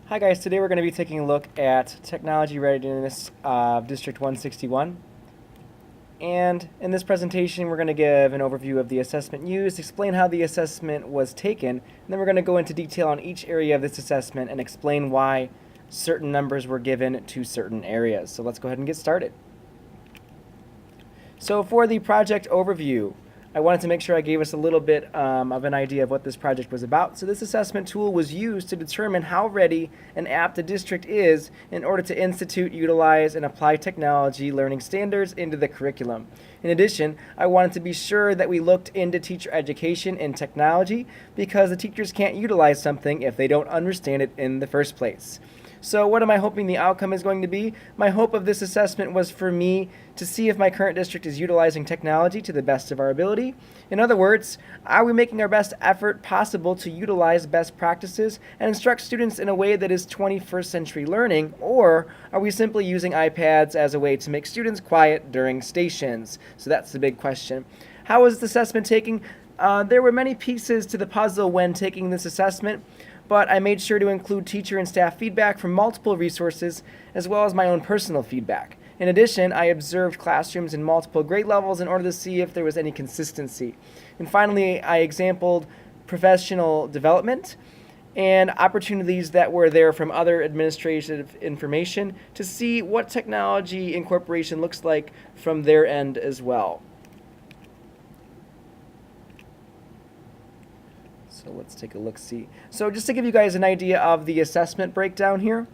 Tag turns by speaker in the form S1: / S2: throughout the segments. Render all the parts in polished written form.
S1: Hi guys, today we're going to be taking a look at technology readiness of District 161. And in this presentation we're going to give an overview of the assessment used, explain how the assessment was taken, and then we're going to go into detail on each area of this assessment and explain why certain numbers were given to certain areas. So let's go ahead and get started. So for the project overview, I wanted to make sure I gave us a little bit of an idea of what this project was about. So this assessment tool was used to determine how ready and apt a district is in order to institute, utilize, and apply technology learning standards into the curriculum. In addition, I wanted to be sure that we looked into teacher education and technology because the teachers can't utilize something if they don't understand it in the first place. So what am I hoping the outcome is going to be? My hope of this assessment was for me to see if my current district is utilizing technology to the best of our ability. In other words, are we making our best effort possible to utilize best practices and instruct students in a way that is 21st century learning, or are we simply using iPads as a way to make students quiet during stations? So that's the big question. How was this assessment taken? There were many pieces to the puzzle when taking this assessment, but I made sure to include teacher and staff feedback from multiple resources, as well as my own personal feedback. In addition, I observed classrooms in multiple grade levels in order to see if there was any consistency. And finally, I exampled professional development and opportunities that were there from other administrative information to see what technology incorporation looks like from their end as well. So let's take a look-see. So just to give you guys an idea of the assessment breakdown here,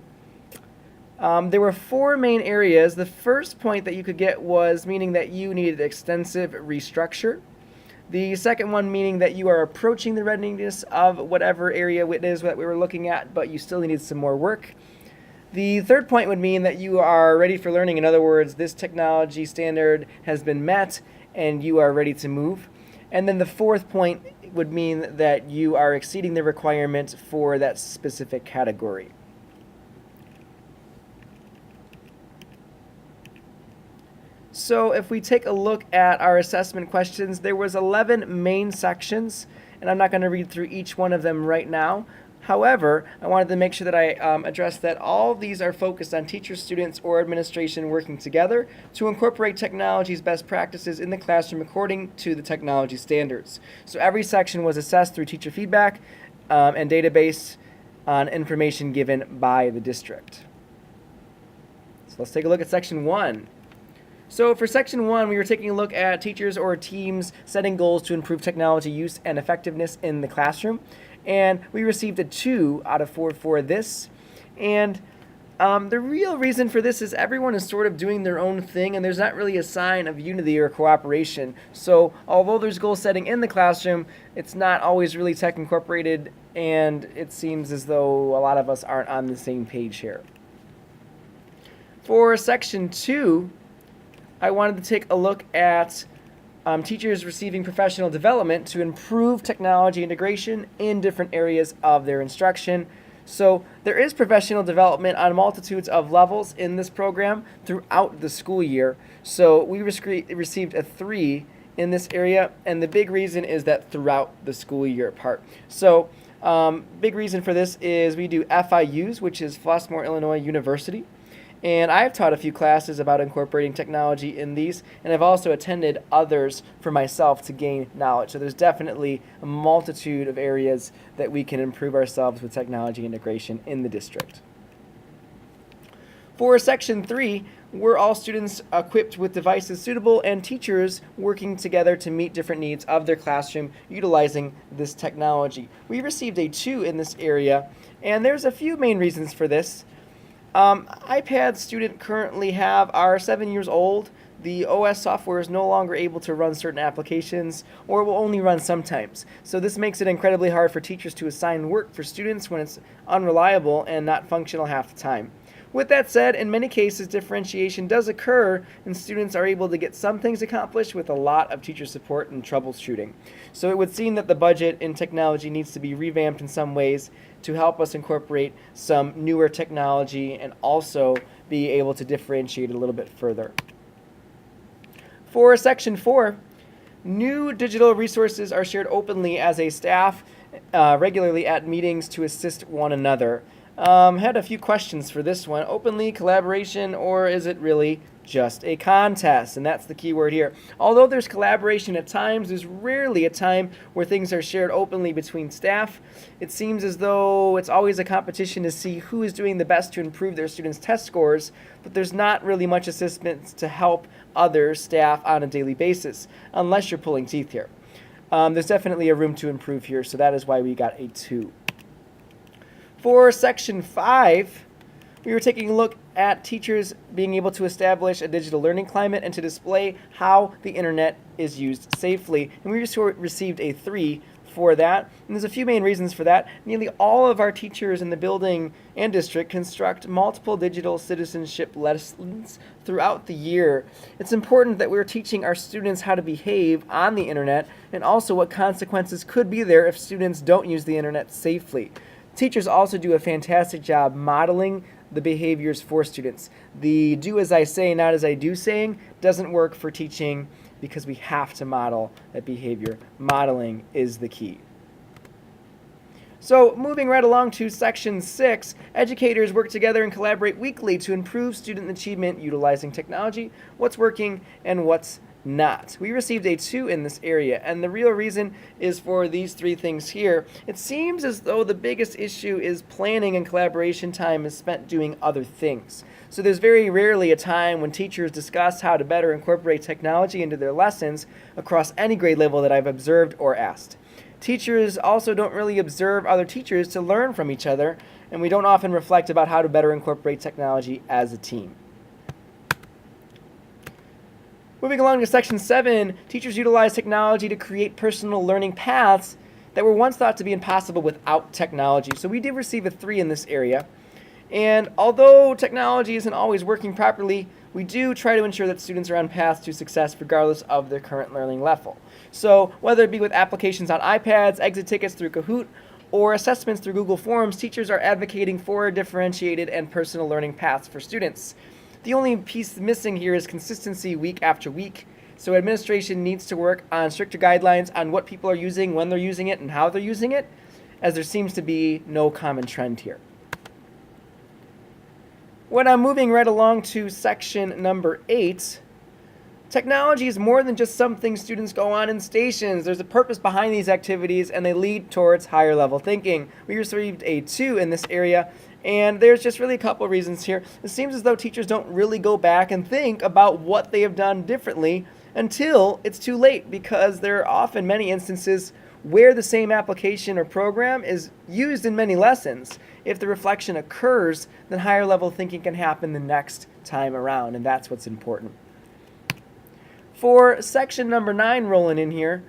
S1: there were four main areas. The first point that you could get was meaning that you needed extensive restructure. The second one meaning that you are approaching the readiness of whatever area it is that we were looking at, but you still needed some more work. The third point would mean that you are ready for learning. In other words, this technology standard has been met and you are ready to move. And then the fourth point would mean that you are exceeding the requirement for that specific category. So if we take a look at our assessment questions, there was 11 main sections, and I'm not going to read through each one of them right now. However, I wanted to make sure that I address that all of these are focused on teachers, students, or administration working together to incorporate technology's best practices in the classroom according to the technology standards. So every section was assessed through teacher feedback and database on information given by the district. So let's take a look at section 1. So for section 1, we were taking a look at teachers or teams setting goals to improve technology use and effectiveness in the classroom. And we received a 2 out of 4 for this. And the real reason for this is everyone is sort of doing their own thing, and there's not really a sign of unity or cooperation. So although there's goal setting in the classroom, it's not always really tech incorporated, and it seems as though a lot of us aren't on the same page here. For section 2, I wanted to take a look at teachers receiving professional development to improve technology integration in different areas of their instruction. So there is professional development on multitudes of levels in this program throughout the school year. So we received a 3 in this area, and the big reason is that throughout the school year part. So big reason for this is we do FIUs, which is Flossmoor, Illinois University. And I've taught a few classes about incorporating technology in these, and I've also attended others for myself to gain knowledge. So there's definitely a multitude of areas that we can improve ourselves with technology integration in the district. For section 3, were all students equipped with devices suitable and teachers working together to meet different needs of their classroom utilizing this technology? We received a 2 in this area, and there's a few main reasons for this. iPads students currently have are 7 years old. The OS software is no longer able to run certain applications, or will only run sometimes. So this makes it incredibly hard for teachers to assign work for students when it's unreliable and not functional half the time. With that said, in many cases, differentiation does occur and students are able to get some things accomplished with a lot of teacher support and troubleshooting. So it would seem that the budget in technology needs to be revamped in some ways to help us incorporate some newer technology and also be able to differentiate it a little bit further. For section 4, new digital resources are shared openly as a staff regularly at meetings to assist one another. Had a few questions for this one. Openly, collaboration, or is it really just a contest? And that's the key word here. Although there's collaboration at times, there's rarely a time where things are shared openly between staff. It seems as though it's always a competition to see who is doing the best to improve their students' test scores, but there's not really much assistance to help other staff on a daily basis, unless you're pulling teeth here. There's definitely a room to improve here, so that is why we got a 2. For section 5, we were taking a look at teachers being able to establish a digital learning climate and to display how the internet is used safely. And we just received a 3 for that. And there's a few main reasons for that. Nearly all of our teachers in the building and district construct multiple digital citizenship lessons throughout the year. It's important that we're teaching our students how to behave on the internet and also what consequences could be there if students don't use the internet safely. Teachers also do a fantastic job modeling the behaviors for students. The do as I say, not as I do saying doesn't work for teaching because we have to model that behavior. Modeling is the key. So moving right along to section 6, educators work together and collaborate weekly to improve student achievement utilizing technology, what's working and what's not. We received a 2 in this area, and the real reason is for these 3 things here. It seems as though the biggest issue is planning and collaboration time is spent doing other things. So there's very rarely a time when teachers discuss how to better incorporate technology into their lessons across any grade level that I've observed or asked. Teachers also don't really observe other teachers to learn from each other, and we don't often reflect about how to better incorporate technology as a team. Moving along to section 7, teachers utilize technology to create personal learning paths that were once thought to be impossible without technology. So we did receive a 3 in this area. And although technology isn't always working properly, we do try to ensure that students are on paths to success regardless of their current learning level. So whether it be with applications on iPads, exit tickets through Kahoot, or assessments through Google Forms, teachers are advocating for differentiated and personal learning paths for students. The only piece missing here is consistency week after week. So administration needs to work on stricter guidelines on what people are using, when they're using it, and how they're using it, as there seems to be no common trend here. When I'm moving right along to section number 8, technology is more than just something students go on in stations. There's a purpose behind these activities, and they lead towards higher level thinking. We received a 2 in this area. And there's just really a couple of reasons here. It seems as though teachers don't really go back and think about what they have done differently until it's too late, because there are often many instances where the same application or program is used in many lessons. If the reflection occurs, then higher level thinking can happen the next time around, and that's what's important. For section number 9 rolling in here,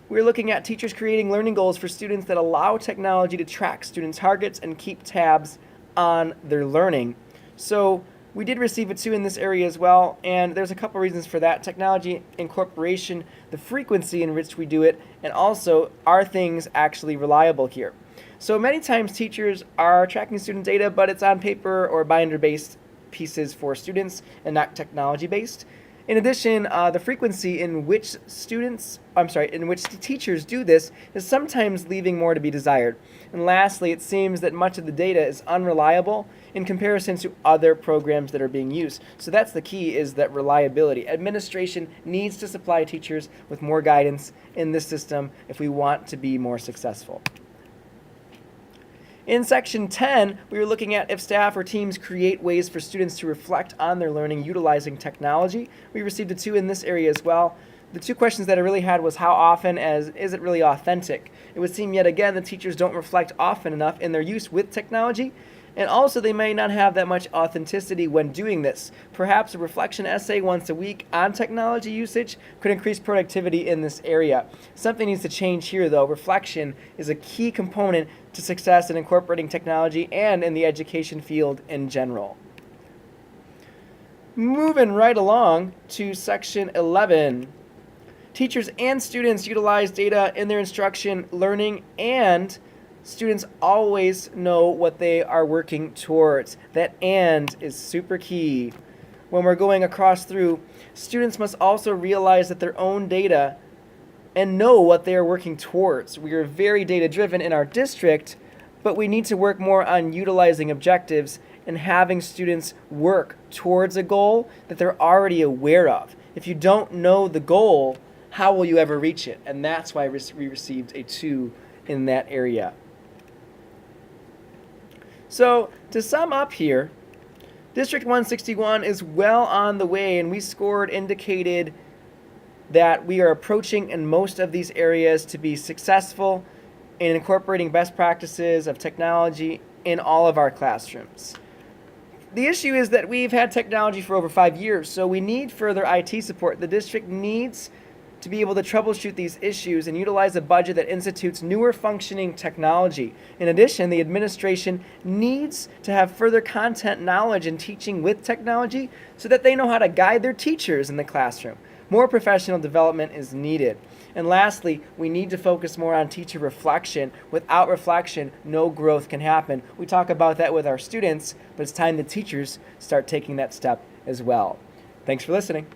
S1: we're looking at teachers creating learning goals for students that allow technology to track student targets and keep tabs on their learning. So we did receive a 2 in this area as well, and there's a couple reasons for that. Technology incorporation, the frequency in which we do it, and also are things actually reliable here. So many times teachers are tracking student data, but it's on paper or binder-based pieces for students and not technology-based. In addition, the frequency in which the teachers do this is sometimes leaving more to be desired. And lastly, it seems that much of the data is unreliable in comparison to other programs that are being used. So that's the key, is that reliability. Administration needs to supply teachers with more guidance in this system if we want to be more successful. In section 10, we were looking at if staff or teams create ways for students to reflect on their learning utilizing technology. We received a 2 in this area as well. The 2 questions that I really had was how often, as is it really authentic? It would seem yet again that teachers don't reflect often enough in their use with technology, and also they may not have that much authenticity when doing this. Perhaps a reflection essay once a week on technology usage could increase productivity in this area. Something needs to change here though. Reflection is a key component to success in incorporating technology and in the education field in general. Moving right along to section 11. Teachers and students utilize data in their instruction, learning, and students always know what they are working towards. That "and" is super key. When we're going across through, students must also realize that their own data and know what they are working towards. We are very data driven in our district but we need to work more on utilizing objectives and having students work towards a goal that they're already aware of. If you don't know the goal, how will you ever reach it? And that's why we received a 2 in that area. So to sum up here, District 161 is well on the way, and we scored indicated that we are approaching in most of these areas to be successful in incorporating best practices of technology in all of our classrooms. The issue is that we've had technology for over 5 years, so we need further IT support. The district needs to be able to troubleshoot these issues and utilize a budget that institutes newer functioning technology. In addition, the administration needs to have further content knowledge in teaching with technology so that they know how to guide their teachers in the classroom. More professional development is needed. And lastly, we need to focus more on teacher reflection. Without reflection, no growth can happen. We talk about that with our students, but it's time the teachers start taking that step as well. Thanks for listening.